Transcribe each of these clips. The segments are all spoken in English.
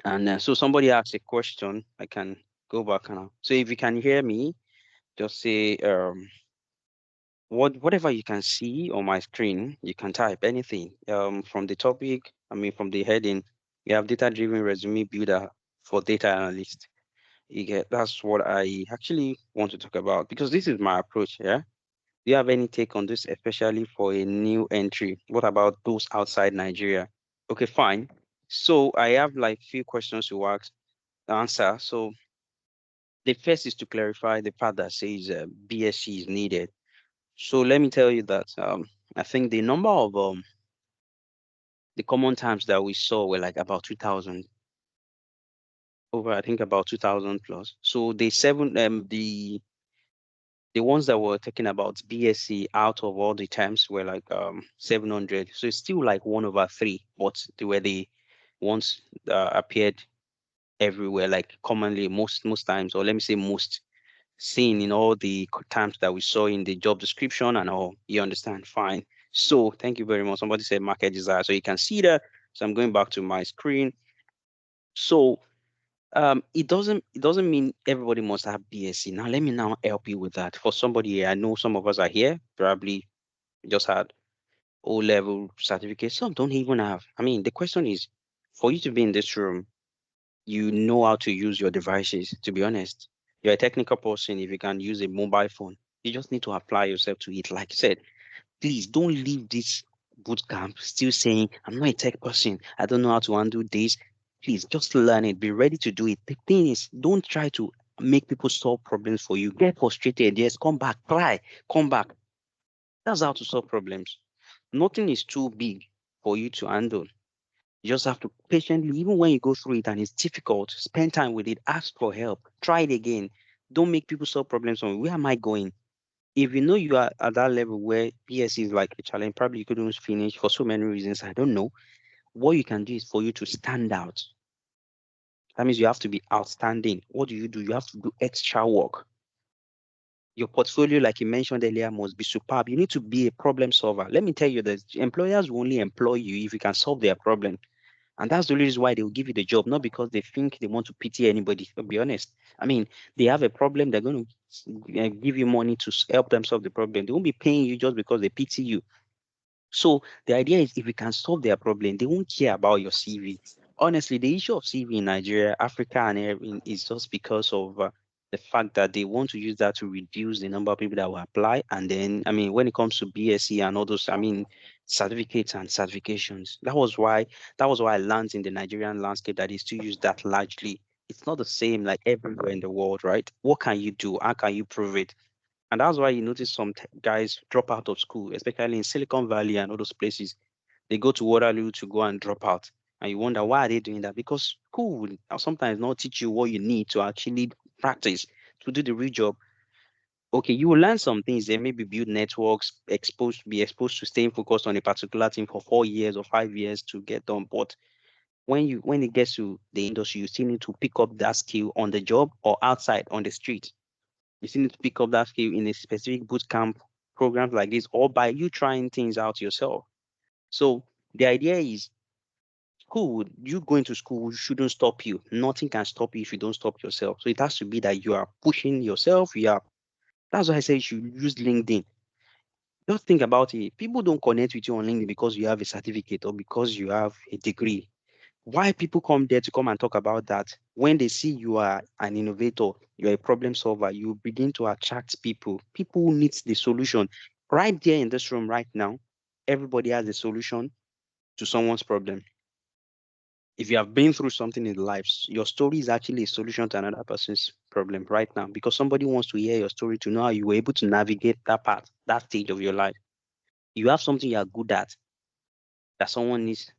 And so somebody asked a question. I can go back now. So if you can hear me, just say whatever you can see on my screen, you can type anything. From the topic, I mean from the heading, we have data-driven resume builder for data analyst. You get that's what I actually want to talk about because this is my approach. Yeah. Do you have any take on this, especially for a new entry? What about those outside Nigeria? Okay, fine. So I have like few questions to answer. So the first is to clarify the part that says BSc is needed. So let me tell you that I think the number of the common times that we saw were like about 2000 over. I think about 2000 plus. So the ones that were talking about BSc out of all the times were like 700. So it's still like 1/3, but they were the ones that appeared everywhere, like commonly most times, or let me say most seen in all the times that we saw in the job description and all. You understand? Fine. So thank you very much. Somebody said market desire. So you can see that. So I'm going back to my screen. So it doesn't mean everybody must have BSc. Now let me now help you with that. For somebody here, I know some of us are here, probably just had O level certificate. Some don't even have. I mean, the question is for you to be in this room, you know how to use your devices, to be honest. You're a technical person if you can use a mobile phone. You just need to apply yourself to it. Like I said, please don't leave this boot camp still saying, I'm not a tech person. I don't know how to undo this. Please just learn it. Be ready to do it. The thing is, don't try to make people solve problems for you. Get frustrated. Yes, come back. Try. Come back. That's how to solve problems. Nothing is too big for you to handle. You just have to patiently, even when you go through it and it's difficult, spend time with it, ask for help, try it again. Don't make people solve problems for me. Where am I going? If you know you are at that level where PSC is like a challenge, probably you couldn't finish for so many reasons. I don't know. What you can do is for you to stand out. That means you have to be outstanding. What do? You have to do extra work. Your portfolio, like you mentioned earlier, must be superb. You need to be a problem solver. Let me tell you that employers will only employ you if you can solve their problem. And that's the reason why they will give you the job, not because they think they want to pity anybody, to be honest. I mean, they have a problem, they're going to give you money to help them solve the problem. They won't be paying you just because they pity you. So the idea is if you can solve their problem, they won't care about your CV. Honestly, the issue of CV in Nigeria, Africa, and everything is just because of the fact that they want to use that to reduce the number of people that will apply. And then, I mean, when it comes to BSc and all those, I mean, certificates and certifications, that was why I learned in the Nigerian landscape that is to use that largely. It's not the same like everywhere in the world, right? What can you do? How can you prove it? And that's why you notice some guys drop out of school, especially in Silicon Valley and all those places. They go to Waterloo to go and drop out. And you wonder why are they doing that? Because school will sometimes not teach you what you need to actually practice to do the real job. Okay, you will learn some things there, maybe build networks, be exposed to staying focused on a particular thing for 4 years or 5 years to get done. But when it gets to the industry, you still need to pick up that skill on the job or outside on the street. You still need to pick up that skill in a specific boot camp programs like this, or by you trying things out yourself. So the idea is school, you going to school shouldn't stop you. Nothing can stop you if you don't stop yourself. So it has to be that you are pushing yourself. That's why I say you should use LinkedIn. Just think about it. People don't connect with you on LinkedIn because you have a certificate or because you have a degree. Why people come there to come and talk about that? When they see you are an innovator, you're a problem solver, you begin to attract people. People who needs the solution. Right there in this room right now, everybody has a solution to someone's problem. If you have been through something in life, your story is actually a solution to another person's problem right now because somebody wants to hear your story to know how you were able to navigate that part, that stage of your life. You have something you are good at that someone needs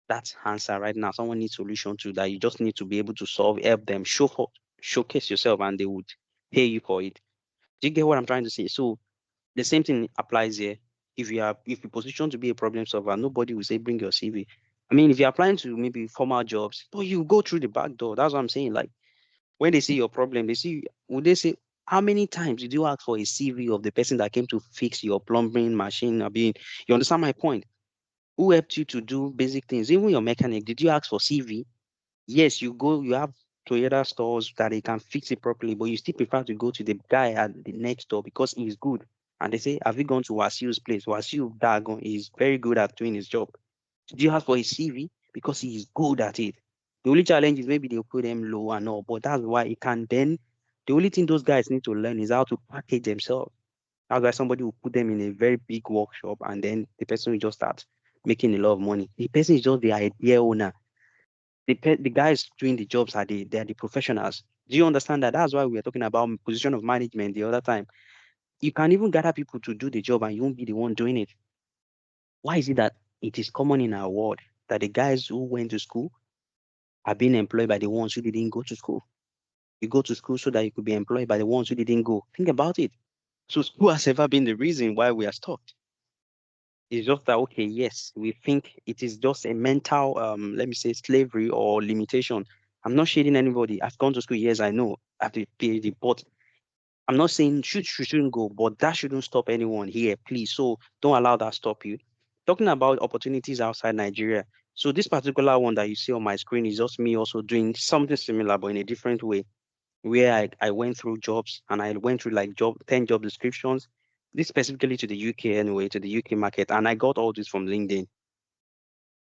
that answer right now. Someone needs solution to that. You just need to be able to solve, help them, showcase yourself, and they would pay you for it. Do you get what I'm trying to say? So the same thing applies here. If you position to be a problem solver, nobody will say bring your CV. I mean, if you're applying to maybe formal jobs, but you go through the back door. That's what I'm saying. Like when they see your problem, would they say, how many times did you ask for a CV of the person that came to fix your plumbing machine? I mean, you understand my point? Who helped you to do basic things? Even your mechanic, did you ask for CV? Yes, you have Toyota stores that they can fix it properly, but you still prefer to go to the guy at the next door because he's good. And they say, have you gone to Wasiu's place? Wasiu Dagon is very good at doing his job. Do you ask for his CV? Because he's good at it. The only challenge is maybe they'll put them low and all, but that's why it can then. The only thing those guys need to learn is how to package themselves. That's why somebody will put them in a very big workshop and then the person will just start making a lot of money. The person is just the idea owner. The guys doing the jobs are they're the professionals. Do you understand that? That's why we were talking about position of management the other time. You can even gather people to do the job and you won't be the one doing it. Why is it that it is common in our world that the guys who went to school are being employed by the ones who didn't go to school? You go to school so that you could be employed by the ones who didn't go. Think about it. So school has ever been the reason why we are stuck. It's just that okay, yes, we think it is just a mental, let me say, slavery or limitation. I'm not shading anybody. I've gone to school, yes, I know. I have the PhD, but I'm not saying shouldn't go, but that shouldn't stop anyone here, please. So don't allow that stop you. Talking about opportunities outside Nigeria. So this particular one that you see on my screen is just me also doing something similar, but in a different way, where I went through jobs and I went through like 10 job descriptions. This specifically to the UK anyway, to the UK market. And I got all this from LinkedIn.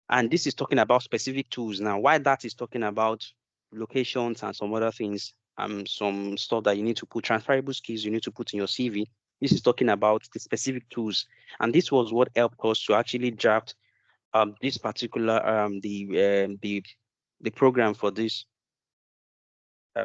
And this is talking about specific tools. Now, why that is talking about locations and some other things, some stuff that you need to put, transferable skills you need to put in your CV. This is talking about the specific tools. And this was what helped us to actually draft this particular the program for this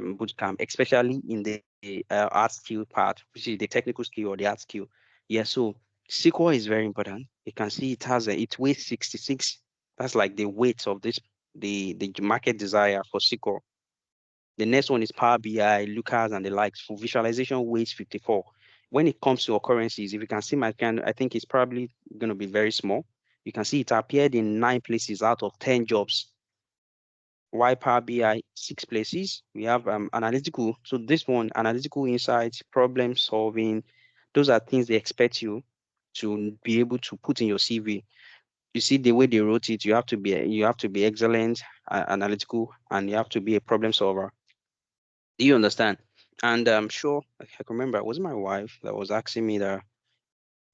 boot camp, especially in the art skill part, which is the technical skill or the art skill. Yeah, so SQL is very important. You can see it weighs 66. That's like the weight of this the market desire for SQL. The next one is Power BI, Lucas, and the likes. For visualization, weighs 54. When it comes to occurrences, if you can see my can, I think it's probably going to be very small. You can see it appeared in 9 places out of 10 jobs. Why Power BI? 6 places. We have analytical. So this one, analytical insights, problem solving, those are things they expect you to be able to put in your CV. You see the way they wrote it, you have to be excellent, analytical, and you have to be a problem solver. Do you understand? And I'm sure I can remember it was my wife that was asking me that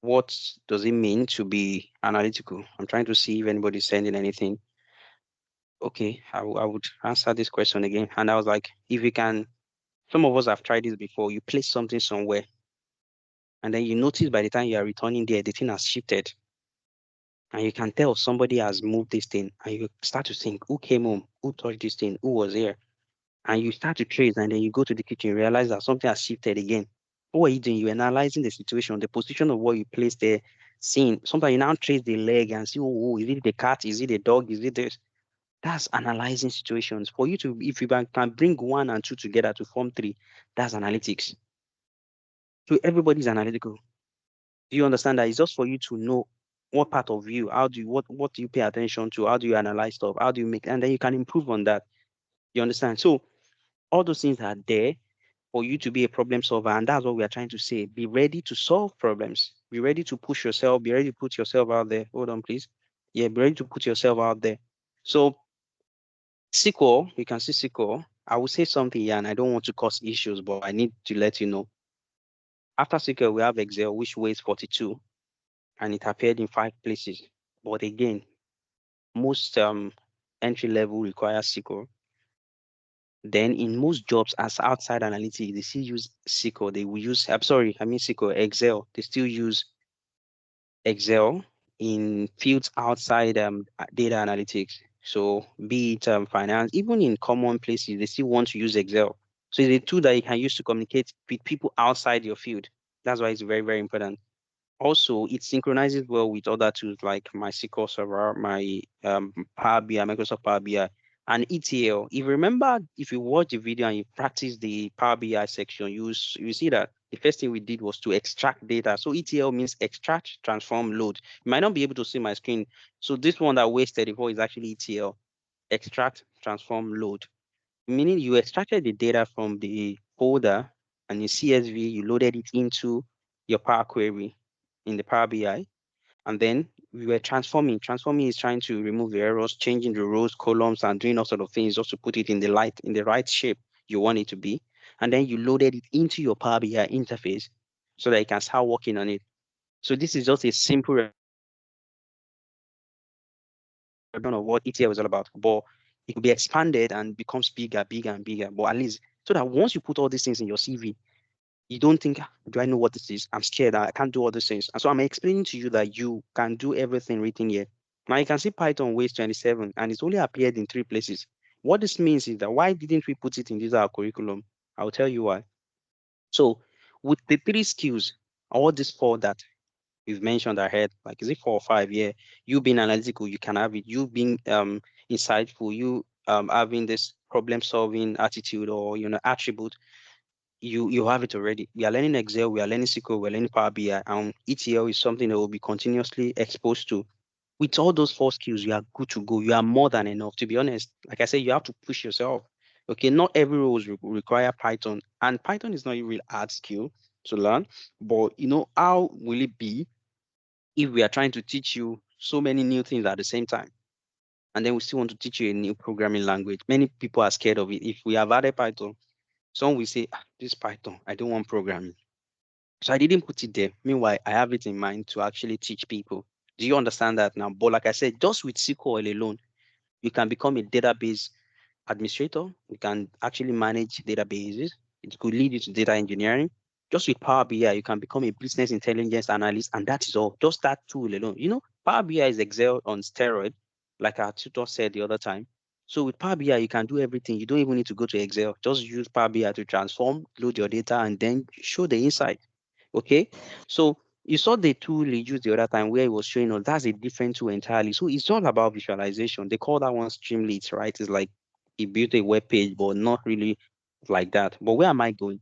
what does it mean to be analytical? I'm trying to see if anybody's sending anything. Okay, I would answer this question again. And I was like, if you can, some of us have tried this before. You place something somewhere, and then you notice by the time you are returning there, the thing has shifted. And you can tell somebody has moved this thing. And you start to think, who came home? Who touched this thing? Who was here? And you start to trace, and then you go to the kitchen, realize that something has shifted again. What are you doing? You're analyzing the situation, the position of what you placed there, seeing. Sometimes you now trace the leg and see, is it the cat? Is it the dog? Is it this? That's analyzing situations. For you to, if you can bring one and two together to form three, that's analytics. So everybody's analytical. Do you understand that? It's just for you to know what part of you, how do you, what do you pay attention to? How do you analyze stuff? How do you make, and then you can improve on that. You understand? So all those things are there for you to be a problem solver. And that's what we are trying to say. Be ready to solve problems. Be ready to push yourself. Be ready to put yourself out there. Hold on, please. Yeah, be ready to put yourself out there. So SQL, you can see SQL. I will say something here, and I don't want to cause issues, but I need to let you know. After SQL, we have Excel, which weighs 42, and it appeared in 5 places. But again, most entry level requires SQL. Then in most jobs as outside analytics, they still use SQL. They will use, I'm sorry, I mean SQL, Excel. They still use Excel in fields outside data analytics. So be it finance, even in common places, they still want to use Excel. So it's a tool that you can use to communicate with people outside your field. That's why it's very, very important. Also, it synchronizes well with other tools like MySQL Server, my Power BI, Microsoft Power BI, and ETL. If you remember, if you watch the video and you practice the Power BI section, you see that the first thing we did was to extract data. So ETL means extract, transform, load. You might not be able to see my screen. So this one that weighs 34 is actually ETL, extract, transform, load. Meaning you extracted the data from the folder and in CSV, you loaded it into your Power Query in the Power BI. And then we were transforming. Transforming is trying to remove the errors, changing the rows, columns, and doing all sort of things just to put it in the right shape you want it to be. And then you loaded it into your Power BI interface so that you can start working on it. So this is just a simple version of what ETL is all about. But it could be expanded and becomes bigger, bigger, and bigger. But at least so that once you put all these things in your CV, you don't think, "Ah, do I know what this is? I'm scared. I can't do all these things." And so I'm explaining to you that you can do everything written here. Now you can see Python weighs 27 and it's only appeared in three places. What this means is that why didn't we put it in this our curriculum? I'll tell you why. So with the three skills, all these four that you've mentioned ahead, like is it 4 or 5? Yeah, you being analytical, you can have it. You being insightful, you having this problem solving attitude or attribute, you have it already. We are learning Excel, we are learning SQL, we're learning Power BI, and ETL is something that will be continuously exposed to. With all those four skills, you are good to go. You are more than enough. To be honest, like I said, you have to push yourself. Okay, not every role require Python, and Python is not a real hard skill to learn. But how will it be if we are trying to teach you so many new things at the same time? And then we still want to teach you a new programming language. Many people are scared of it. If we have added Python, some will say, ah, this Python, I don't want programming. So I didn't put it there. Meanwhile, I have it in mind to actually teach people. Do you understand that now? But like I said, just with SQL alone, you can become a database administrator. You can actually manage databases. It could lead you to data engineering. Just with Power BI, you can become a business intelligence analyst, and that is all. Just that tool alone. Power BI is Excel on steroid, like our tutor said the other time. So with Power BI, you can do everything. You don't even need to go to Excel. Just use Power BI to transform, load your data, and then show the insight. Okay. So you saw the tool he used the other time where he was showing us that's a different tool entirely. So it's not about visualization. They call that one Streamlit, right? It's like he built a web page, but not really like that. But where am I going?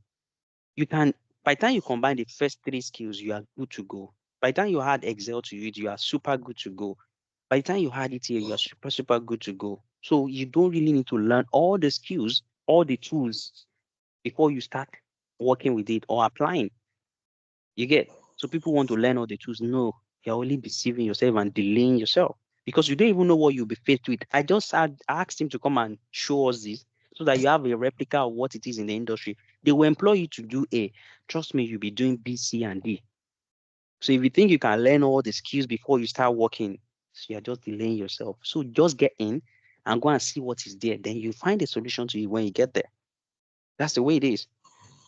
You can, by the time you combine the first three skills, you are good to go. By the time you add Excel to it, you are super good to go. By the time you add it here, you are super, super good to go. So you don't really need to learn all the skills, all the tools before you start working with it or applying. You get? So people want to learn all the tools. No, you're only deceiving yourself and delaying yourself because you don't even know what you'll be faced with. I asked him to come and show us this so that you have a replica of what it is in the industry. They will employ you to do A. Trust me, you'll be doing B, C, and D. So if you think you can learn all the skills before you start working, so you're just delaying yourself. So just get in and go and see what is there. Then you find a solution to it when you get there. That's the way it is.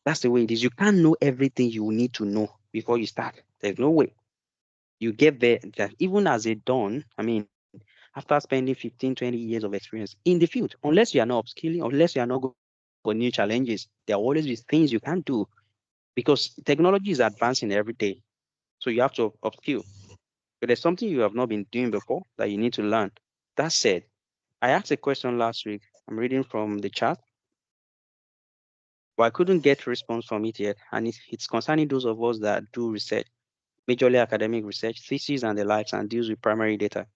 That's the way it is. You can't know everything you need to know before you start. There's no way. You get there that even as a done, I mean, after spending 15, 20 years of experience in the field, unless you are not upskilling, unless you are not going for new challenges, there will always be things you can't do because technology is advancing every day. So you have to upskill. But there's something you have not been doing before that you need to learn. That said, I asked a question last week. I'm reading from the chat, but I couldn't get response from it yet. And it's concerning those of us that do research, majorly academic research, thesis and the likes, and deals with primary data.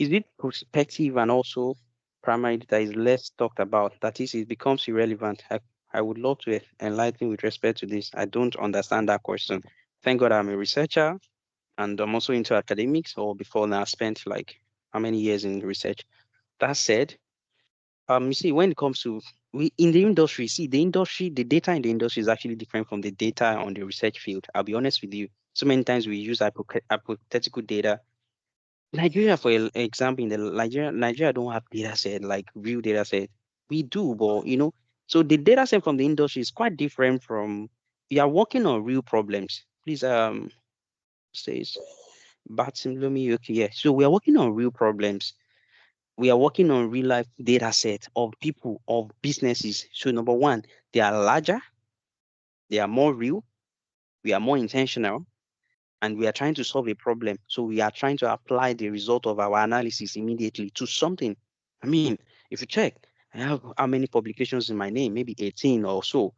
Is it prospective and also primary data is less talked about? That is, it becomes irrelevant. I would love to enlighten with respect to this. I don't understand that question. Thank God I'm a researcher and I'm also into academics, or before now I spent like how many years in research. That said, you see, when it comes to we in the industry, see the data in the industry is actually different from the data on the research field. I'll be honest with you. So many times we use hypothetical data. Nigeria, for example, in the Nigeria don't have data set like real data set. We do, but so the data set from the industry is quite different from. We are working on real problems. Please, says Batsimlomi. Okay, yeah. So we are working on real problems. We are working on real life data set of people, of businesses. So number one, they are larger, they are more real, we are more intentional, and we are trying to solve a problem. So we are trying to apply the result of our analysis immediately to something. I mean, if you check, I have how many publications in my name, maybe 18 or so.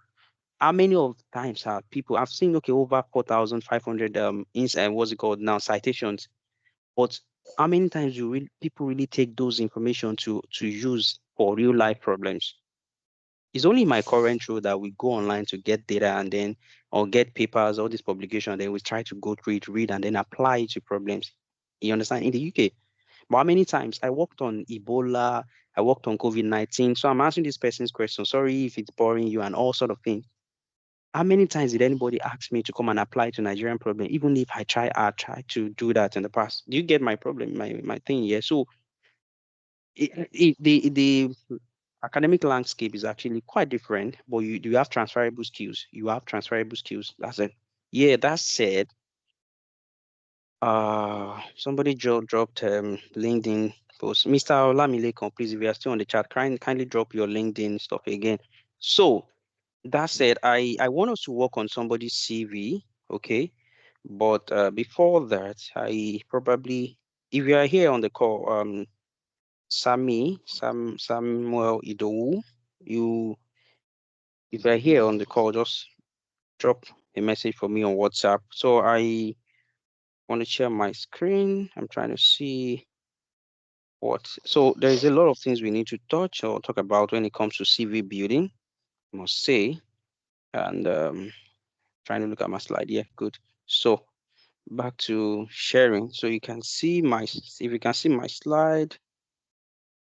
How many of times have people I've seen okay over 4,500 what's it called now citations, but how many times people really take those information to use for real life problems? It's only my current role that we go online to get data and then or get papers, all these publications, then we try to go through it, read, and then apply it to problems. You understand? In the UK. But how many times I worked on Ebola, I worked on COVID-19. So I'm answering this person's question. Sorry if it's boring you and all sort of things. How many times did anybody ask me to come and apply to Nigerian problem? Even if I tried to do that in the past. Do you get my problem, my thing? Yeah. So the academic landscape is actually quite different, but you have transferable skills. You have transferable skills. That's it. Yeah, that said, somebody dropped LinkedIn post. Mr. Olamilekan, please, if you are still on the chat, kindly drop your LinkedIn stuff again. So that said, I want us to work on somebody's CV, okay? But before that, I probably, if you are here on the call, Samuel Idowu, you, if you're here on the call, just drop a message for me on WhatsApp. So I want to share my screen. I'm trying to see what. So there's a lot of things we need to touch or talk about when it comes to CV building, I must say. And trying to look at my slide. Yeah, good. So back to sharing. So you can see my, if you can see my slide,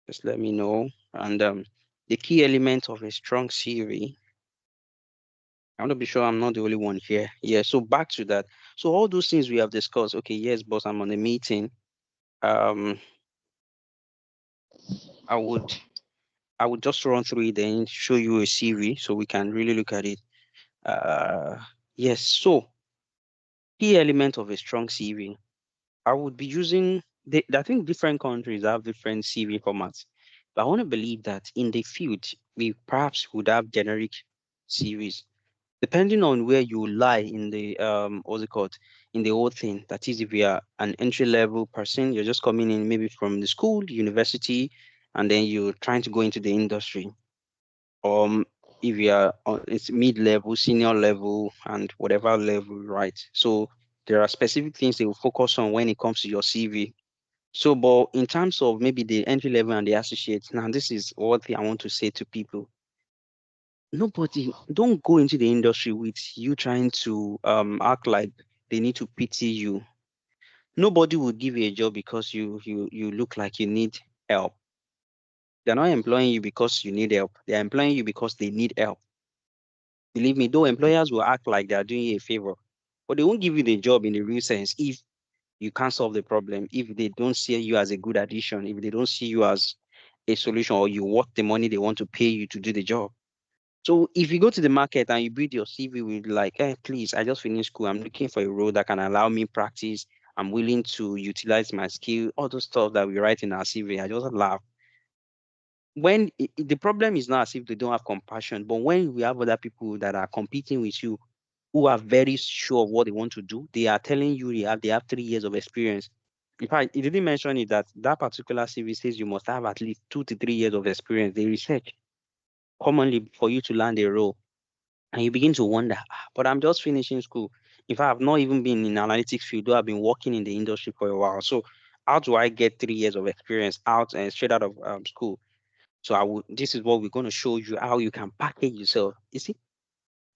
just let me know. And the key element of a strong CV. I want to be sure I'm not the only one here. Yeah. So back to that. So all those things we have discussed. Okay. Yes, boss. I'm on a meeting. Um, I would I would just run through it and show you a CV so we can really look at it. Uh, yes. So key element of a strong CV. I would be using. I think different countries have different CV formats, but I want to believe that in the field we perhaps would have generic CVs depending on where you lie in the what's it called in the whole thing. That is, if you are an entry level person, you're just coming in maybe from the school, university, and then you're trying to go into the industry. If you are on it's mid level, senior level, and whatever level, right? So there are specific things they will focus on when it comes to your CV. So, but in terms of maybe the entry level and the associate, now this is what I want to say to people. Nobody, don't go into the industry with you trying to act like they need to pity you. Nobody will give you a job because you look like you need help. They're not employing you because you need help. They're employing you because they need help. Believe me, though employers will act like they're doing you a favor, but they won't give you the job in the real sense if you can't solve the problem, if they don't see you as a good addition, if they don't see you as a solution or you worth the money they want to pay you to do the job. So if you go to the market and you build your CV with like, hey, please, I just finished school. I'm looking for a role that can allow me practice. I'm willing to utilize my skill, all those stuff that we write in our CV. I just laugh. When the problem is not as if they don't have compassion, but when we have other people that are competing with you who are very sure of what they want to do, they are telling you they have 3 years of experience. In fact, it didn't mention it that that particular CV says you must have at least 2 to 3 years of experience. They research commonly for you to land a role. And you begin to wonder, but I'm just finishing school. In fact, I've not even been in analytics field, though I've been working in the industry for a while. So how do I get 3 years of experience out and straight out of school? So this is what we're going to show you how you can package yourself. You see,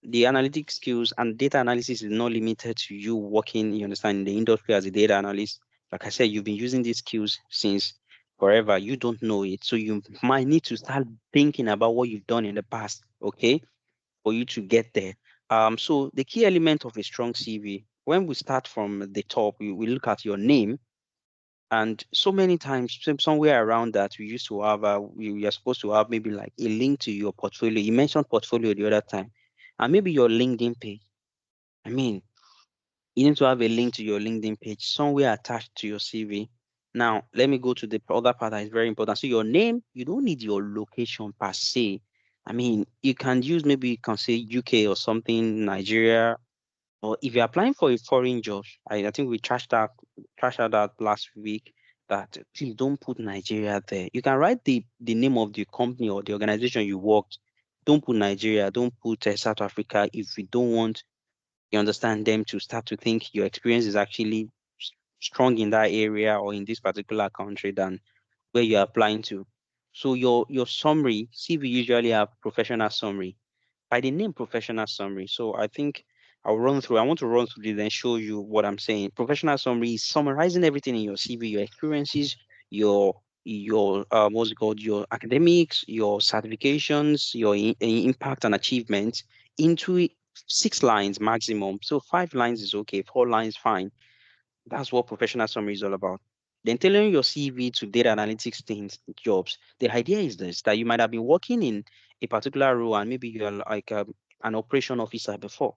the analytic skills and data analysis is not limited to you working, you understand, in the industry as a data analyst. Like I said, you've been using these skills since forever. You don't know it. So you might need to start thinking about what you've done in the past, okay, for you to get there. So the key element of a strong CV, when we start from the top, we look at your name. And so many times, somewhere around that, we used to have, we are supposed to have maybe like a link to your portfolio. You mentioned portfolio the other time, and maybe your LinkedIn page. I mean, you need to have a link to your LinkedIn page somewhere attached to your CV. Now, let me go to the other part that is very important. So, your name, you don't need your location per se. I mean, you can use maybe you can say UK or something, Nigeria, or if you're applying for a foreign job, I think we trashed out that last week that please don't put Nigeria there. You can write the name of the company or the organization you worked. Don't put Nigeria, don't put South Africa if you don't want, you understand, them to start to think your experience is actually strong in that area or in this particular country than where you're applying to. So your summary, CV usually have professional summary by the name professional summary. So I think I want to run through this and show you what I'm saying. Professional summary is summarizing everything in your CV, your experiences, your what's it called, your academics, your certifications, your impact and achievements into 6 lines maximum. So 5 lines is okay, 4 lines fine. That's what professional summary is all about. Then tailoring your CV to data analytics things, jobs. The idea is this, that you might have been working in a particular role and maybe you're like an operation officer before.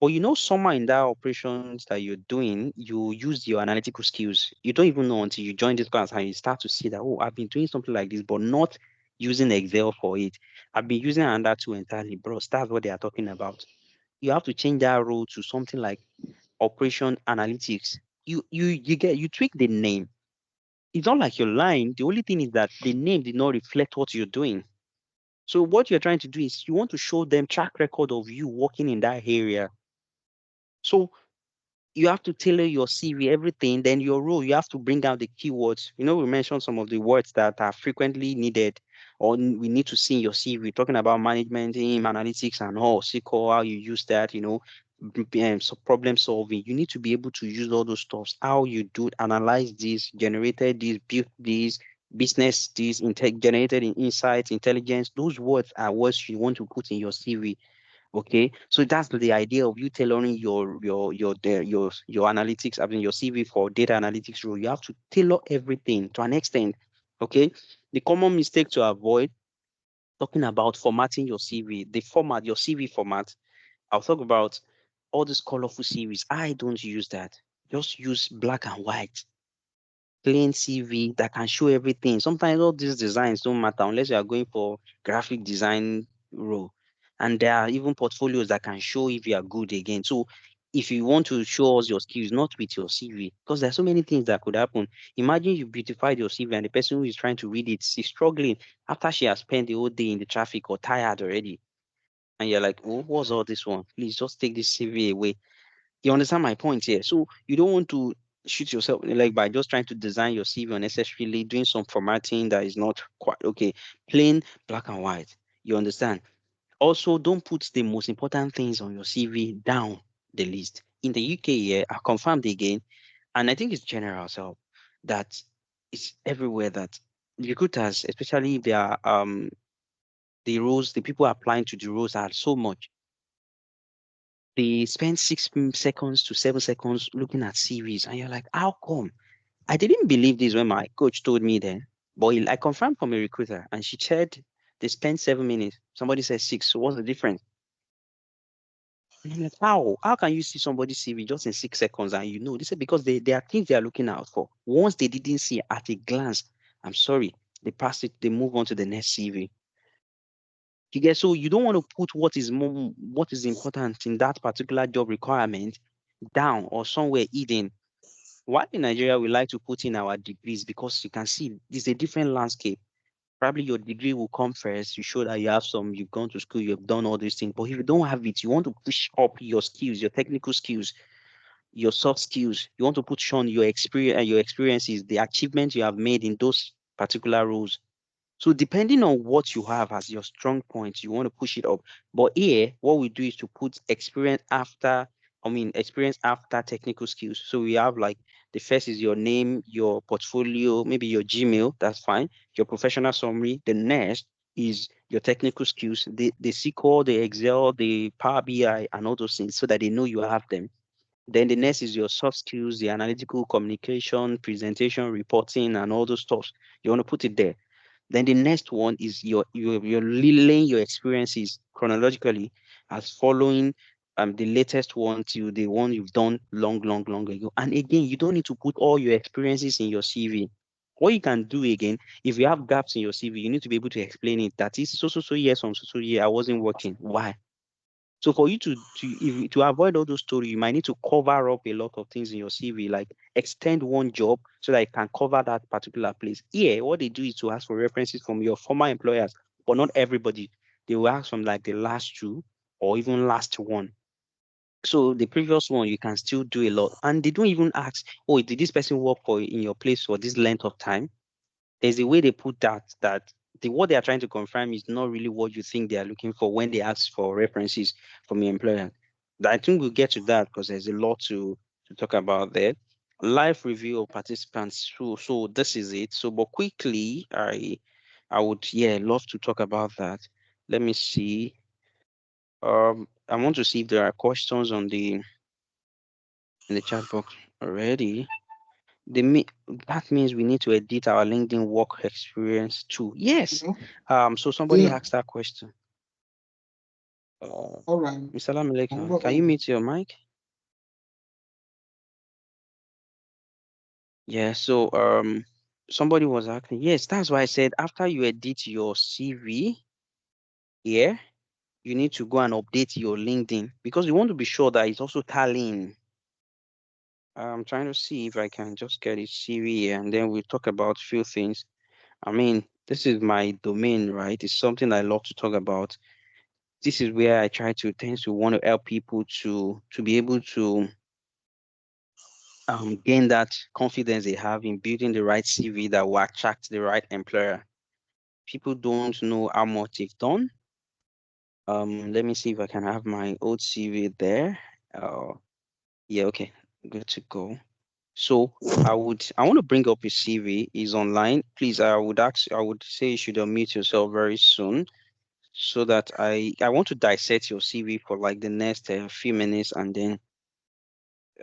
But you know, somewhere in that operations that you're doing, you use your analytical skills. You don't even know until you join this class and you start to see that, oh, I've been doing something like this, but not using Excel for it. I've been using another tool entirely, bro. That's what they are talking about. You have to change that role to something like operation analytics. You tweak the name. It's not like you're lying. The only thing is that the name did not reflect what you're doing. So what you're trying to do is you want to show them track record of you working in that area. So you have to tailor your CV, everything. Then your role, you have to bring out the keywords. You know, we mentioned some of the words that are frequently needed or we need to see in your CV, talking about management, analytics, and all, SQL, how you use that, so problem solving. You need to be able to use all those stuffs, how you do analyze this, generated this, built this, business this, generated in insights, intelligence. Those words are words you want to put in your CV. Okay, so that's the idea of you tailoring your analytics, I mean your CV for data analytics role. You have to tailor everything to an extent. Okay, the common mistake to avoid, talking about formatting your CV, the format, your CV format. I'll talk about all these colorful CVs. I don't use that. Just use black and white plain CV that can show everything. Sometimes all these designs don't matter unless you are going for graphic design role. And there are even portfolios that can show if you are good again. So if you want to show us your skills, not with your CV, because there's so many things that could happen. Imagine you beautified your CV and the person who is trying to read it is struggling after she has spent the whole day in the traffic or tired already. And you're like, oh, what's all this one? Please just take this CV away. You understand my point here? So you don't want to shoot yourself in the leg by just trying to design your CV unnecessarily, doing some formatting that is not quite okay. Plain black and white. You understand? Also, don't put the most important things on your CV down the list. In the UK here, I confirmed again, and I think it's general so that it's everywhere that recruiters, especially if they are the roles, the people applying to the roles are so much. They spend 6 seconds to 7 seconds looking at CVs, and you're like, how come? I didn't believe this when my coach told me then, but I confirmed from a recruiter, and she said they spent 7 minutes. Somebody said six. So what's the difference? And I'm like, how? How can you see somebody's CV just in 6 seconds and you know? They said because they are things they are looking out for. Once they didn't see at a glance, I'm sorry, they pass it, they move on to the next CV. You get, so you don't want to put what is important in that particular job requirement down or somewhere hidden. Why in Nigeria we like to put in our degrees, because you can see there's a different landscape. Probably your degree will come first. You show that you have some, you've gone to school, you've done all these things. But if you don't have it, you want to push up your skills, your technical skills, your soft skills. You want to put on your experiences, the achievements you have made in those particular roles. So depending on what you have as your strong point, you want to push it up. But here, what we do is to put experience after technical skills. So we have like the first is your name, your portfolio, maybe your Gmail, that's fine. Your professional summary. The next is your technical skills, the SQL, the Excel, the Power BI, and all those things, so that they know you have them. Then the next is your soft skills, the analytical communication, presentation, reporting, and all those stuff. You want to put it there. Then the next one is your laying your experiences chronologically as following the latest one to the one you've done long ago. And again, you don't need to put all your experiences in your CV. What you can do again, if you have gaps in your CV, you need to be able to explain it. That is so years from so year I wasn't working. Why? So for you to avoid all those stories, you might need to cover up a lot of things in your CV, like extend one job so that it can cover that particular place. Here, what they do is to ask for references from your former employers, but not everybody. They will ask from like the last two or even last one. So the previous one, you can still do a lot. And they don't even ask, oh, did this person work for in your place for this length of time? There's a way they put that the what they are trying to confirm is not really what you think they are looking for when they ask for references from your employer. I think we'll get to that because there's a lot to talk about there. Live review of participants. So this is it. So, but quickly, I would, yeah, love to talk about that. Let me see. I want to see if there are questions on the in the chat box already. That means we need to edit our LinkedIn work experience too. Yes. Mhm. So somebody Yeah. asked that question. Uh, All right. Mr. I'll Lamilek, go can you ahead. mute your mic? Yeah. So somebody was asking. Yes, that's why I said after you edit your CV, yeah, you need to go and update your LinkedIn because you want to be sure that it's also tallying. I'm trying to see if I can just get his CV here, and then we'll talk about few things. I mean, this is my domain, right? It's something I love to talk about. This is where I try to tend to want to help people to be able to gain that confidence they have in building the right CV that will attract the right employer. People don't know how much they've done. Let me see if I can have my old CV there. Uh, yeah, okay, good to go. So I want to bring up his CV. He's online. Please, I would say you should unmute yourself very soon so that I want to dissect your CV for like the next few minutes, and then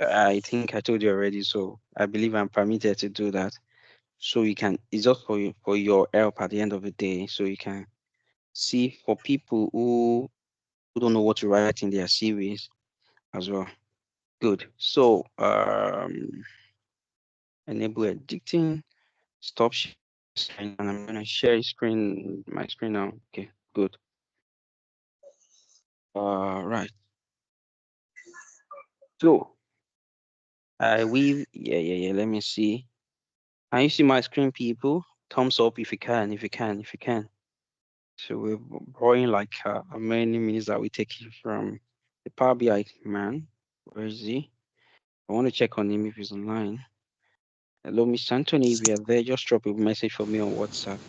I think I told you already, so I believe I'm permitted to do that. So you can, it's just for you, for your help at the end of the day, so you can see for people who don't know what to write in their CVs as well. Good. So enable editing, stop sharing screen, and I'm gonna share my screen now. Okay, good. Right. So yeah. Let me see. Can you see my screen, people? Thumbs up if you can, if you can, if you can. So we're borrowing like how many minutes that we taking from the Power BI man. Where is he? I want to check on him if he's online. Hello, Miss Anthony. If you're there, just drop a message for me on WhatsApp.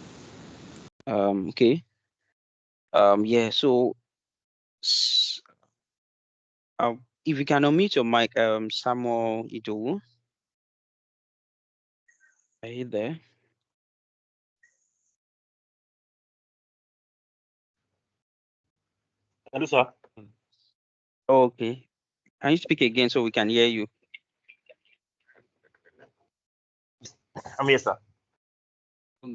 Okay. Yeah. So, s- if you can unmute your mic, Samuel Idowu, are you there? Hello, sir. Oh, okay. Can you speak again so we can hear you? I'm here, sir.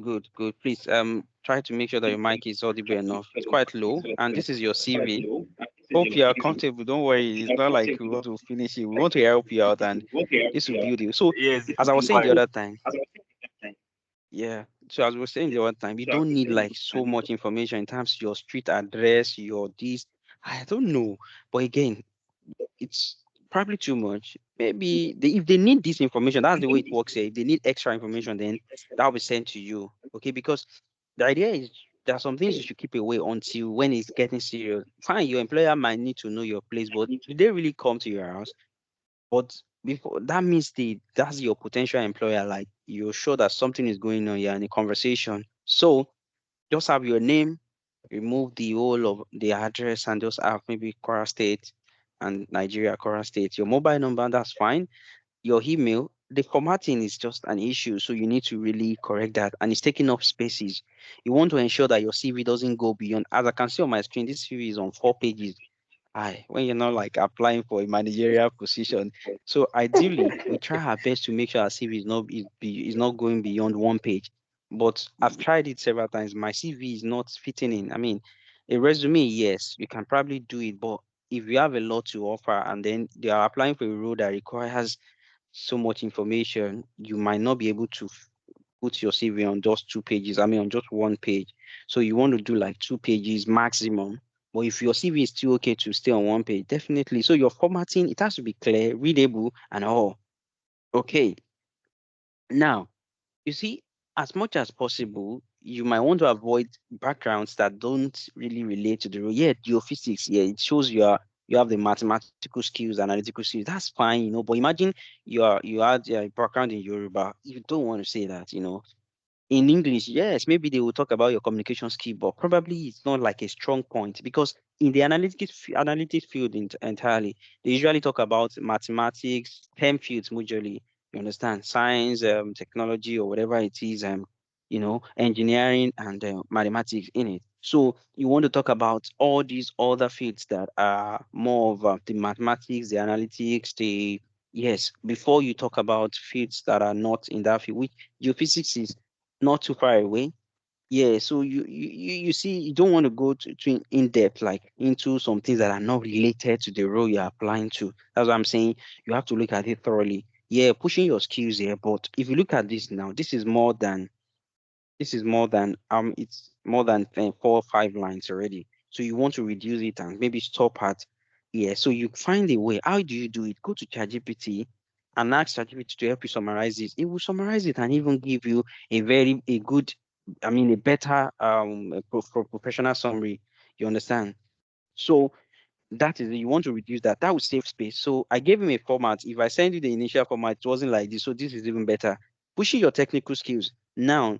Good, good. Please, try to make sure that your mic is audible enough. It's quite low, and this is your CV. Hope you are comfortable. Don't worry. It's not like we want to finish it. We want to help you out, and this will build you. So, Yes, as I was saying the fine. other time, yeah. So as we were saying the other time, you don't need like so much information in terms of your street address, your this. I don't know, but again, it's probably too much. Maybe if they need this information, that's the way it works here. If they need extra information, then that'll be sent to you. Okay, because the idea is there are some things you should keep away until when it's getting serious. Fine, your employer might need to know your place, but do they really come to your house? But before that means that's your potential employer. Like you're sure that something is going on here in a conversation. So just have your name, remove the whole of the address, and just have maybe Kwara State and Nigeria, Kwara State. Your mobile number, that's fine. Your email, the formatting is just an issue, so you need to really correct that. And it's taking up spaces. You want to ensure that your CV doesn't go beyond. As I can see on my screen, this CV is on 4 pages. Aye, when you're not like applying for a managerial position. So ideally, we try our best to make sure our CV is not going beyond 1 page. But I've tried it several times. My CV is not fitting in. I mean, a resume, yes, you can probably do it, but if you have a lot to offer and then they are applying for a role that requires so much information, you might not be able to put your CV on just 2 pages. I mean, on just 1 page. So you want to do like 2 pages maximum. But if your CV is still okay to stay on 1 page, definitely. So your formatting, it has to be clear, readable, and all. Okay. Now, you see, as much as possible, you might want to avoid backgrounds that don't really relate to the role. Yeah, geophysics, yeah, it shows you have the mathematical skills, analytical skills. That's fine, But imagine you had a background in Yoruba. You don't want to say that. In English, yes, maybe they will talk about your communication skill, but probably it's not like a strong point because in the analytics field entirely, they usually talk about mathematics, STEM fields majorly. You understand, science, technology, or whatever it is, engineering and mathematics in it. So you want to talk about all these other fields that are more of the mathematics, the analytics, the yes. Before you talk about fields that are not in that field, which geophysics is not too far away. Yeah, so you see, you don't want to go to in depth like into some things that are not related to the role you're applying to. That's what I'm saying. You have to look at it thoroughly. Yeah, pushing your skills here, but if you look at this now, it's more than 4 or 5 lines already. So you want to reduce it and maybe stop at yeah. So you find a way. How do you do it? Go to ChatGPT and ask ChatGPT to help you summarize this. It will summarize it and even give you a good, I mean a better professional summary. You understand? So that is it. You want to reduce that. That would save space. So I gave him a format. If I send you the initial format, it wasn't like this. So this is even better. Pushing your technical skills. Now,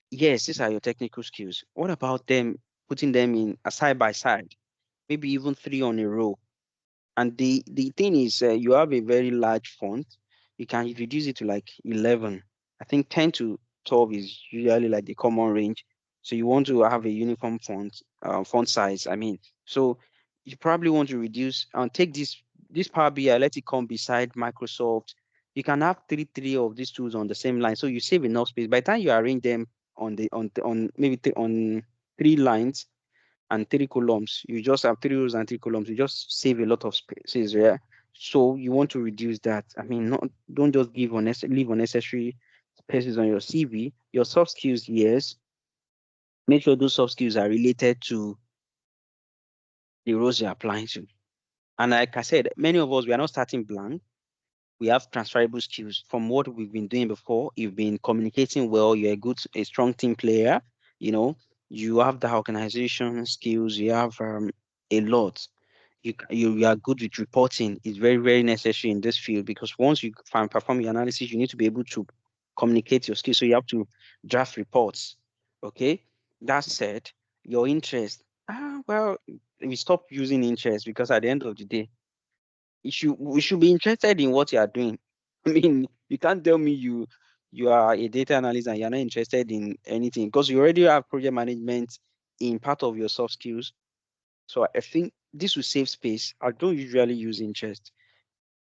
yes, these are your technical skills. What about them putting them in a side by side, maybe even three on a row? And the thing is, you have a very large font. You can reduce it to like 11. I think 10 to 12 is usually like the common range. So you want to have a uniform font size. I mean, so you probably want to reduce and take this Power BI, let it come beside Microsoft. You can have three of these tools on the same line, so you save enough space. By the time you arrange them on maybe on 3 lines and 3 columns. You just have 3 rows and 3 columns. You just save a lot of spaces, yeah. So you want to reduce that. I mean, not don't just leave unnecessary spaces on your CV. Your soft skills, yes. Make sure those soft skills are related to the roles you're applying to. And like I said, many of us we are not starting blank. We have transferable skills from what we've been doing before. You've been communicating well. You're a strong team player. You know, you have the organization skills. You have a lot. You are good with reporting. It's very very necessary in this field because once you perform your analysis, you need to be able to communicate your skills. So you have to draft reports. Okay. That said, your interest. Well, we stop using interest because at the end of the day we should be interested in what you are doing. I mean, you can't tell me you are a data analyst and you're not interested in anything because you already have project management in part of your soft skills. So I think this will save space. I don't usually use interest.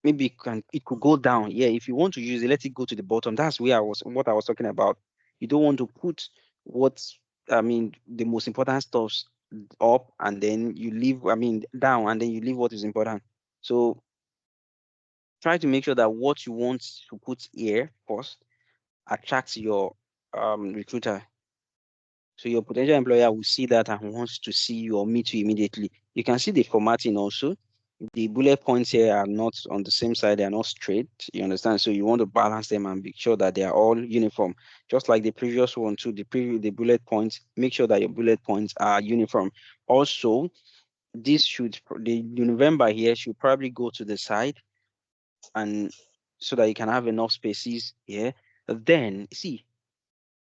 Maybe it could go down. Yeah, if you want to use it, let it go to the bottom. That's where I was what I was talking about. You don't want to put what's I mean the most important stuffs up and then you leave down and then you leave what is important. So try to make sure that what you want to put here first attracts your recruiter. So your potential employer will see that and wants to see you or meet you immediately. You can see the formatting also. The bullet points here are not on the same side, they are not straight. You understand? So you want to balance them and make sure that they are all uniform. Just like the previous one too, the bullet points, make sure that your bullet points are uniform. Also, the November here should probably go to the side and so that you can have enough spaces here. Then see,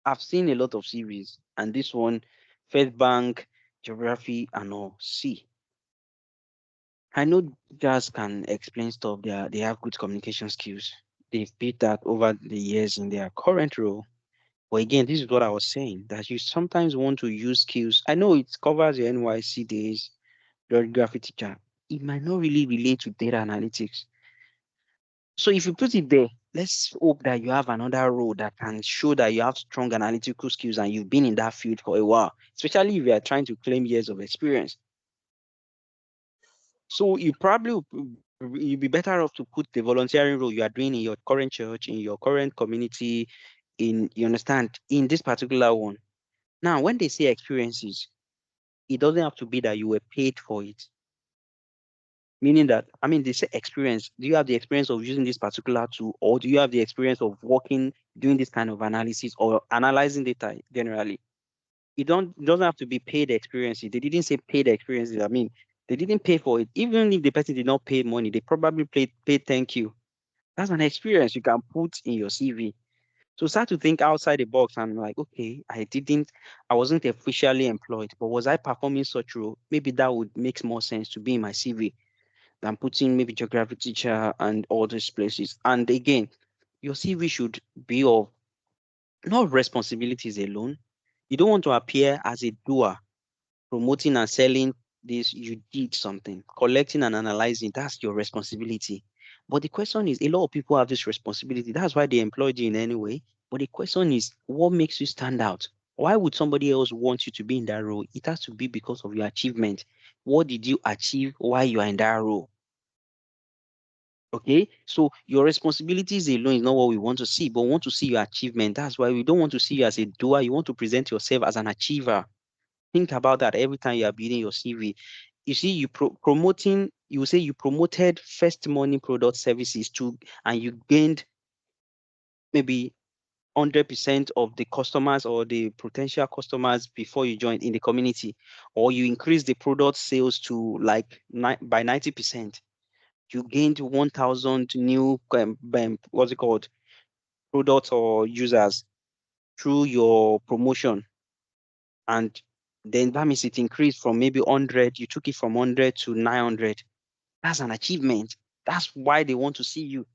I've seen a lot of series, and this one, First Bank, Geography, and all. See, I know jazz can explain stuff. They have good communication skills. They've built that over the years in their current role. But again, this is what I was saying that you sometimes want to use skills. I know it covers your NYC days, geography teacher. It might not really relate to data analytics. So if you put it there, let's hope that you have another role that can show that you have strong analytical skills and you've been in that field for a while, especially if you are trying to claim years of experience. So you'd be better off to put the volunteering role you are doing in your current church, in your current community, in you understand, in this particular one. Now, when they say experiences, it doesn't have to be that you were paid for it. Meaning that, I mean, they say experience. Do you have the experience of using this particular tool, or do you have the experience of working, doing this kind of analysis, or analyzing data generally? It doesn't have to be paid experiences. They didn't say paid experiences. I mean, they didn't pay for it. Even if the person did not pay money, they probably paid thank you. That's an experience you can put in your CV. So start to think outside the box and like, okay, I wasn't officially employed, but was I performing such role? Maybe that would make more sense to be in my CV than putting maybe geography teacher and all these places. And again, your CV should be of not responsibilities alone. You don't want to appear as a doer, promoting and selling this. You did something. Collecting and analyzing, that's your responsibility. But the question is, a lot of people have this responsibility. That's why they employed you in any way. But the question is, what makes you stand out? Why would somebody else want you to be in that role? It has to be because of your achievement. What did you achieve while you are in that role? Okay, so your responsibilities alone is not what we want to see, but we want to see your achievement. That's why we don't want to see you as a doer. You want to present yourself as an achiever. Think about that every time you are building your CV. You see, promoting, you say you promoted first money product services to, and you gained maybe 100% of the customers or the potential customers before you joined in the community, or you increased the product sales to like by 90%. You gained 1,000 new, what's it called, products or users through your promotion. And then that means it increased from maybe 100, you took it from 100 to 900. That's an achievement. That's why they want to see you.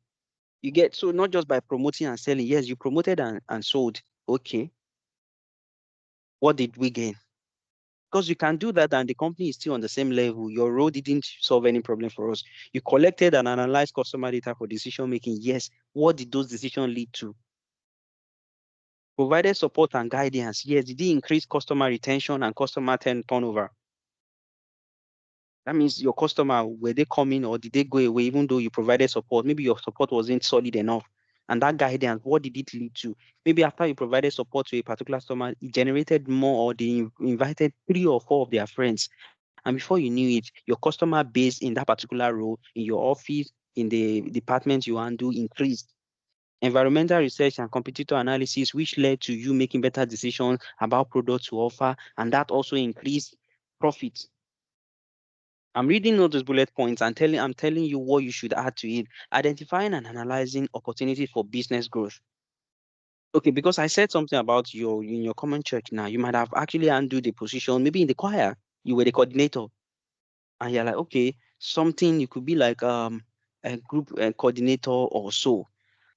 You get, so not just by promoting and selling. Yes, you promoted and sold. Okay. What did we gain? Because you can do that and the company is still on the same level. Your role didn't solve any problem for us. You collected and analyzed customer data for decision making. Yes. What did those decisions lead to? Provided support and guidance. Yes. Did it increase customer retention and customer turnover? That means your customer, were they coming or did they go away even though you provided support? Maybe your support wasn't solid enough. And that guidance, what did it lead to? Maybe after you provided support to a particular customer, it generated more or they invited 3 or 4 of their friends. And before you knew it, your customer base in that particular role, in your office, in the department you handle increased. Environmental research and competitor analysis, which led to you making better decisions about products to offer, and that also increased profit. I'm reading all those bullet points and I'm telling you what you should add to it. Identifying and analyzing opportunities for business growth. Okay, because I said something about your in your common church now. You might have actually handled the position, maybe in the choir, you were the coordinator, and you're like, okay, something you could be like a group coordinator or so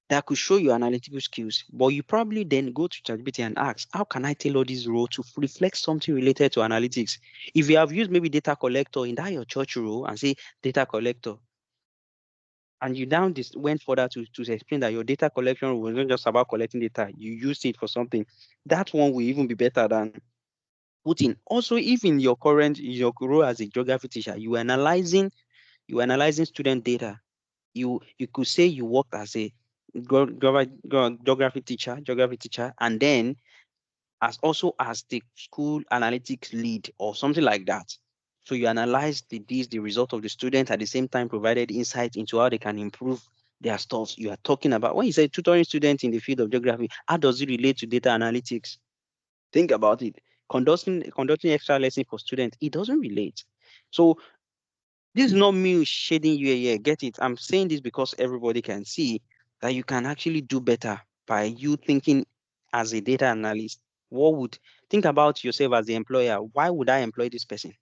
that could show your analytical skills. But you probably then go to ChatGPT and ask, how can I tailor this role to reflect something related to analytics? If you have used maybe data collector in that your church role and say data collector, and you now went further to explain that your data collection was not just about collecting data, you used it for something. That one will even be better than putting. Also, if in your role as a geography teacher, you analyzing student data, you could say you worked as a geography teacher, and then as also as the school analytics lead or something like that. So you analyze the result of the student at the same time provided insight into how they can improve their stuff. You are talking about when you say tutoring students in the field of geography, how does it relate to data analytics? Think about it. Conducting extra lesson for students, it doesn't relate. So this is not me shading you here. Get it? I'm saying this because everybody can see that you can actually do better by you thinking as a data analyst. Think about yourself as the employer? Why would I employ this person?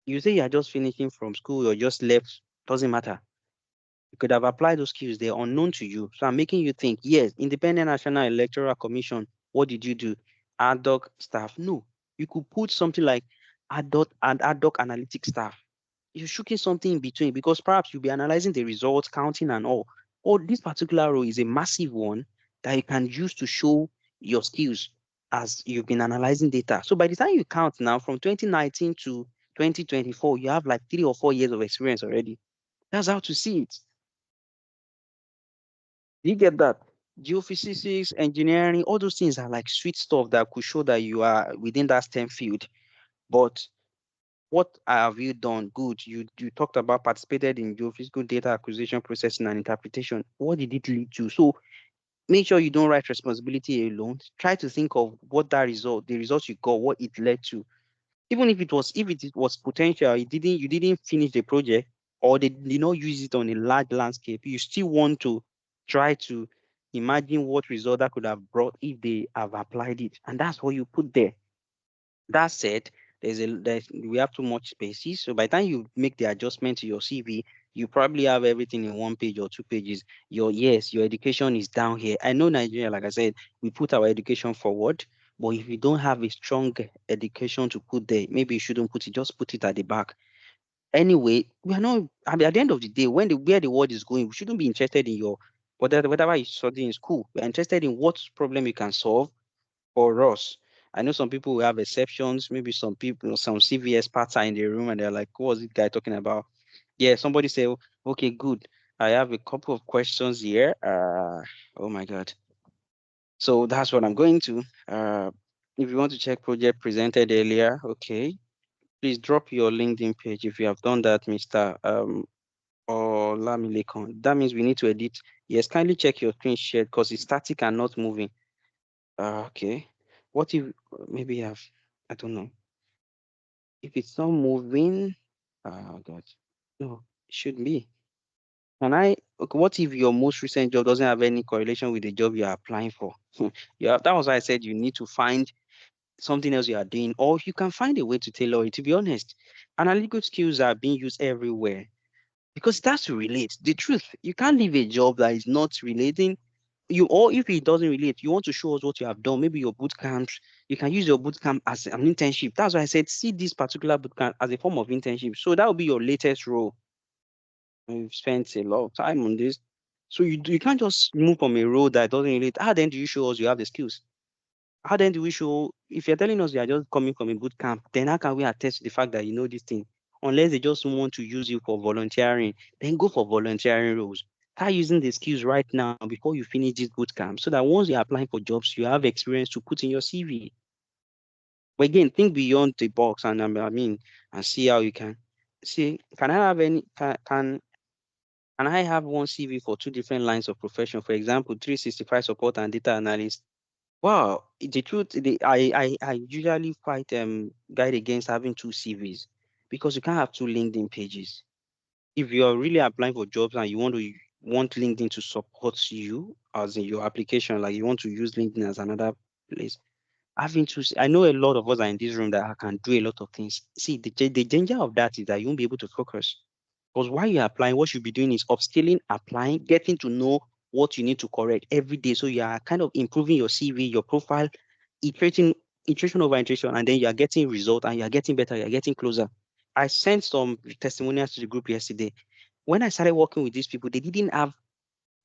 You say you're just finishing from school or just left, doesn't matter. You could have applied those skills, they're unknown to you. So I'm making you think, yes, Independent National Electoral Commission, what did you do? Ad hoc staff? No. You could put something like ad hoc analytic staff. You're shooting something in between because perhaps you'll be analyzing the results, counting and all. Or this particular role is a massive one that you can use to show your skills as you've been analyzing data. So by the time you count now from 2019 to 2024, you have like 3 or 4 years of experience already. That's how to see it. Do you get that? Geophysics, engineering, all those things are like sweet stuff that could show that you are within that STEM field. But what have you done? Good. You talked about participated in geophysical data acquisition, processing, and interpretation. What did it lead to? So make sure you don't write responsibility alone. Try to think of what the results you got, what it led to. Even if it was potential, you didn't finish the project or they did not use it on a large landscape, you still want to try to Imagine what result that could have brought if they have applied it. And that's what you put there. That said, we have too much spaces. So by the time you make the adjustment to your CV, you probably have everything in 1 page or 2 pages. Your education is down here. I know Nigeria, like I said, we put our education forward, but if you don't have a strong education to put there, maybe you shouldn't put it, just put it at the back. Anyway, we are not, I mean, at the end of the day, where the world is going, we shouldn't be interested in your whatever you study in school. We're interested in what problem you can solve for us. I know some people will have exceptions. Maybe some people, some CVS parts are in the room and they're like, what was this guy talking about? Yeah, somebody say, okay, good. I have a couple of questions here. Oh my God. So that's what I'm going to. If you want to check project presented earlier, okay, please drop your LinkedIn page if you have done that, Mr. Or Lamilekon. That means we need to edit. Yes, kindly check your screen share because it's static and not moving. Okay. What if maybe I've, I don't know. If it's not moving, oh God, no, it should be. Can I, okay, what if your most recent job doesn't have any correlation with the job you are applying for? Yeah, that was why I said you need to find something else you are doing, or you can find a way to tailor it. To be honest, analytical skills are being used everywhere because that's to relate. The truth, you can't leave a job that is not relating. You or if it doesn't relate, you want to show us what you have done. Maybe your boot camps. You can use your boot camp as an internship. That's why I said see this particular boot camp as a form of internship. So that will be your latest role. You've spent a lot of time on this. So you can't just move from a role that doesn't relate. How then do you show us you have the skills? How then do we show if you're telling us you are just coming from a boot camp, then how can we attest to the fact that you know this thing? Unless they just want to use you for volunteering, then go for volunteering roles. Start using the skills right now before you finish this boot camp so that once you're applying for jobs, you have experience to put in your CV. But again, think beyond the box and and see how you can. See, can I have any can I have one CV for two different lines of profession? For example, 365 support and data analyst. Well, the truth, I usually fight guide against having two CVs because you can't have two LinkedIn pages. If you're really applying for jobs and you want LinkedIn to support you as in your application, like you want to use LinkedIn as another place, having two, I know a lot of us are in this room that can do a lot of things. See, the danger of that is that you won't be able to focus. Because while you're applying, what you'll be doing is upskilling, applying, getting to know what you need to correct every day. So you are kind of improving your CV, your profile, iterating, iteration over iteration, and then you are getting result and you are getting better, you are getting closer. I sent some testimonials to the group yesterday. When I started working with these people, they didn't have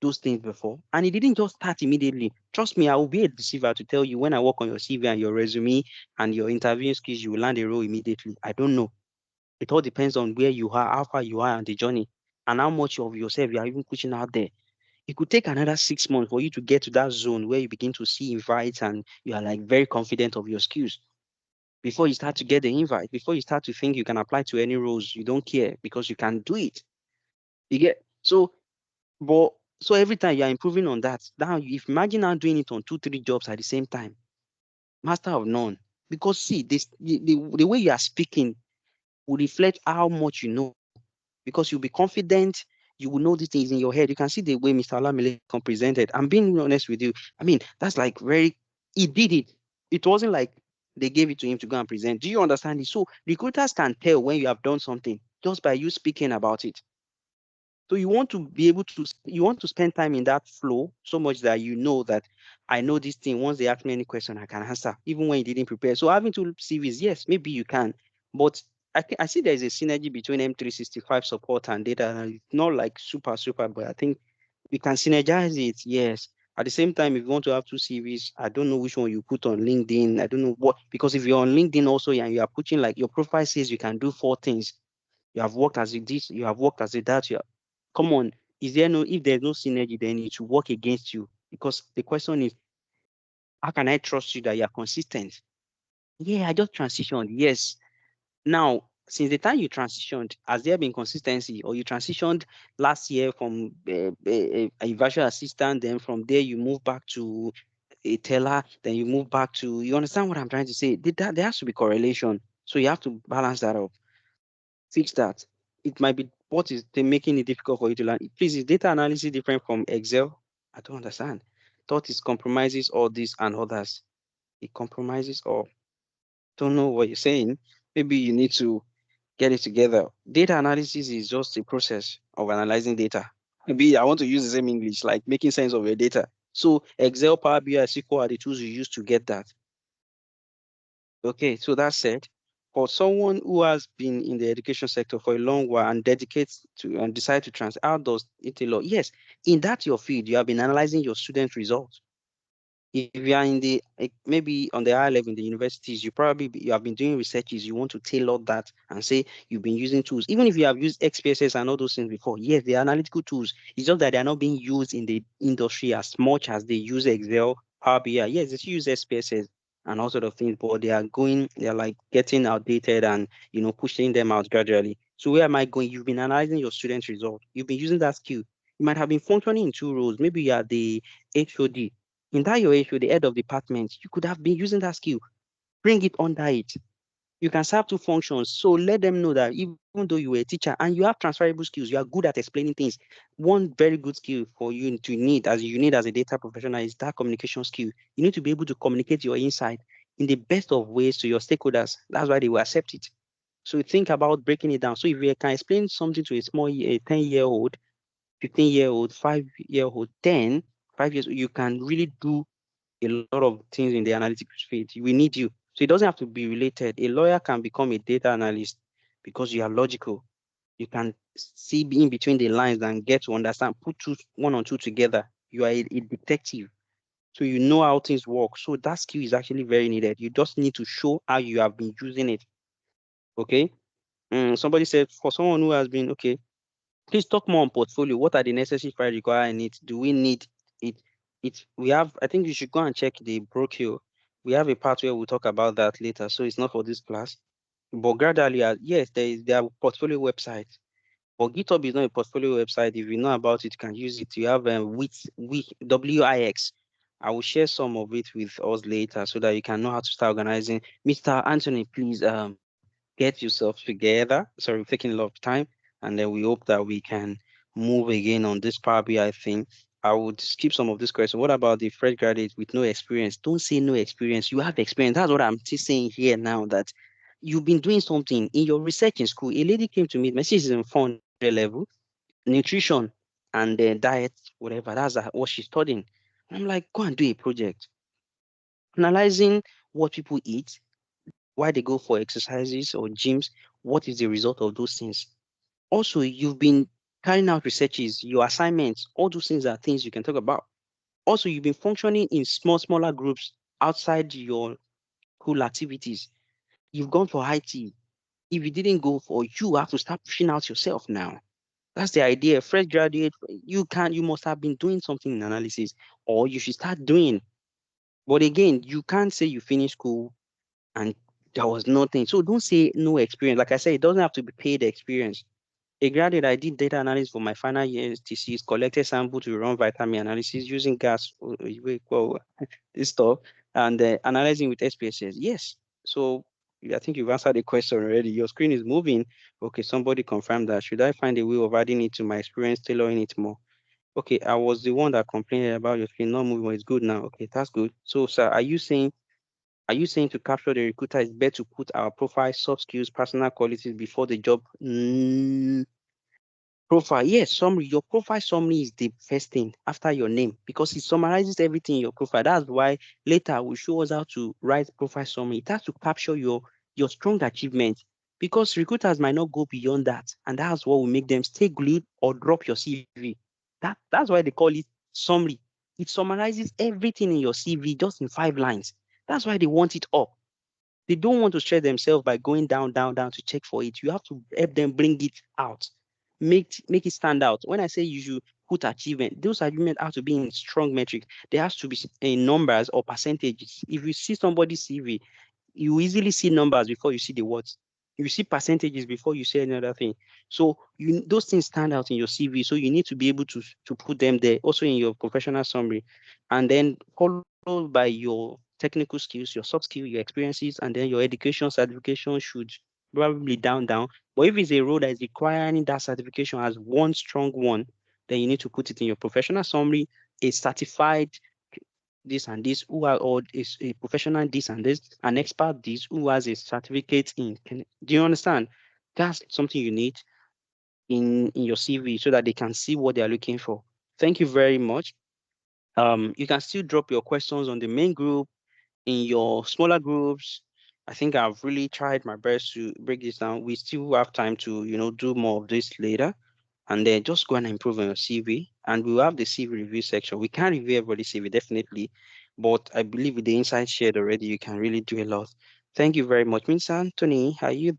those things before, and it didn't just start immediately. Trust me, I will be a deceiver to tell you when I work on your CV and your resume and your interviewing skills, you will land a role immediately. I don't know. It all depends on where you are, how far you are on the journey, and how much of yourself you are even pushing out there. It could take another 6 months for you to get to that zone where you begin to see invites and you are like very confident of your skills. Before you start to get the invite, before you start to think you can apply to any roles, you don't care because you can do it. You get but so every time you are improving on that. Now, if imagine now doing it on two, three jobs at the same time, master of none. Because see, the way you are speaking will reflect how much you know because you'll be confident. You will know these things in your head. You can see the way Mr. Olamilekon presented. I'm being honest with you. I mean, that's like very, he did it. It wasn't like they gave it to him to go and present. Do you understand it? So recruiters can tell when you have done something just by you speaking about it. So you want to be able to, you want to spend time in that flow so much that you know that I know this thing. Once they ask me any question, I can answer, even when you didn't prepare. So having two CVs, yes, maybe you can, but I see there is a synergy between M365 support and data. And it's not like super, but I think we can synergize it. Yes. At the same time, if you want to have two CVs, I don't know which one you put on LinkedIn. I don't know what, because if you're on LinkedIn also and you are putting like your profile says you can do four things. You have worked as a this, you have worked as a that. Come on, is there no, if there's no synergy, then it will work against you. Because the question is, how can I trust you that you're consistent? Yeah, I just transitioned. Yes. Now, since the time you transitioned, has there been consistency? Or you transitioned last year from a virtual assistant, then from there you move back to a teller, then you move back to, you understand what I'm trying to say? There has to be correlation. So you have to balance that up. Fix that. It might be what is making it difficult for you to learn. Please, is data analysis different from Excel? I don't understand. thought it compromises all this and others. It compromises all. Don't know what you're saying. Maybe you need to get it together. Data analysis is just a process of analyzing data. Maybe I want to use the same English, like making sense of your data. So Excel, Power BI, SQL are the tools you use to get that. Okay, so that said, for someone who has been in the education sector for a long while and dedicates to and decide to transfer, how does it a lot? Yes, in that your field, you have been analyzing your student results. If you are in the maybe on the higher level in the universities, you have been doing researches. You want to tailor that and say you've been using tools, even if you have used XPSS and all those things before. Yes, they are analytical tools. It's just that they are not being used in the industry as much as they use Excel, Power BI. Yes, they still use SPSS and all sort of things, but they are like getting outdated and pushing them out gradually. So where am I going? You've been analyzing your students' results. You've been using that skill. You might have been functioning in two roles. Maybe you are the HOD in that your issue, the head of department, you could have been using that skill, bring it under it. You can serve two functions. So let them know that even though you were a teacher and you have transferable skills, you are good at explaining things. One very good skill for you to need as you need as a data professional is that communication skill. You need to be able to communicate your insight in the best of ways to your stakeholders. That's why they will accept it. So think about breaking it down. So if you can explain something to a 10-year-old, 15-year-old, 5-year-old, 10, 5 years, you can really do a lot of things in the analytics field. We need you. So it doesn't have to be related. A lawyer can become a data analyst because you are logical. You can see in between the lines and get to understand, put one or two together. You are a detective. So you know how things work. So that skill is actually very needed. You just need to show how you have been using it. Okay. Somebody said for someone who has been okay, please talk more on portfolio. What are the necessary files required in it? Do we need it? We have. I think you should go and check the brochure. We have a part where we'll talk about that later. So it's not for this class. But gradually, yes, there are portfolio websites. But GitHub is not a portfolio website. If you know about it, you can use it. You have WIX. I will share some of it with us later so that you can know how to start organizing. Mr. Anthony, please get yourself together. Sorry, we're taking a lot of time, and then we hope that we can move again on this Power BI thing. I would skip some of this question. What about the fresh graduate with no experience? Don't say no experience. You have experience. That's what I'm still saying here now. That you've been doing something in your research in school. A lady came to me. My sis is in 400 level, nutrition and diet, whatever. That's what she's studying. I'm like, go and do a project analyzing what people eat, why they go for exercises or gyms, what is the result of those things. Also, you've been carrying out researches, your assignments, all those things are things you can talk about. Also, you've been functioning in smaller groups outside your school activities. You've gone for IT. If you didn't go for, you have to start pushing out yourself now. That's the idea. Fresh graduate, you must have been doing something in analysis, or you should start doing. But again, you can't say you finished school and there was nothing. So don't say no experience. Like I said, it doesn't have to be paid experience. A graduate, I did data analysis for my final year thesis, collected sample to run vitamin analysis using gas, well, this stuff, and analyzing with SPSS. Yes. So I think you've answered the question already. Your screen is moving. Okay, somebody confirmed that. Should I find a way of adding it to my experience, tailoring it more? Okay, I was the one that complained about your screen not moving, but it's good now. Okay, that's good. So, sir, are you saying to capture the recruiter is better to put our profile, soft skills, personal qualities before the job? Profile, yes, summary. Your profile summary is the first thing after your name because it summarizes everything in your profile. That's why later will show us how to write profile summary. It has to capture your strong achievements because recruiters might not go beyond that, and that's what will make them stay glued or drop your CV. That's why they call it summary. It summarizes everything in your CV just in 5 lines. That's why they want it up. They don't want to stress themselves by going down, down, down to check for it. You have to help them bring it out, make it stand out. When I say you should put achievement, those achievements have to be in strong metric. There has to be in numbers or percentages. If you see somebody's CV, you easily see numbers before you see the words. You see percentages before you say another thing. So those things stand out in your CV. So you need to be able to put them there, also in your professional summary, and then followed by your technical skills, your soft skills, your experiences, and then your education certification should probably down. But if it's a role that is requiring that certification as one strong one, then you need to put it in your professional summary, a certified this and this, who are or is a professional in this and this, an expert this, who has a certificate in. Do you understand? That's something you need in your CV so that they can see what they are looking for. Thank you very much. You can still drop your questions on the main group, in your smaller groups. I think I've really tried my best to break this down. We still have time to, do more of this later. And then just go and improve on your CV. And we'll have the CV review section. We can't review everybody's CV, definitely. But I believe with the insights shared already, you can really do a lot. Thank you very much. Miss Anthony, are you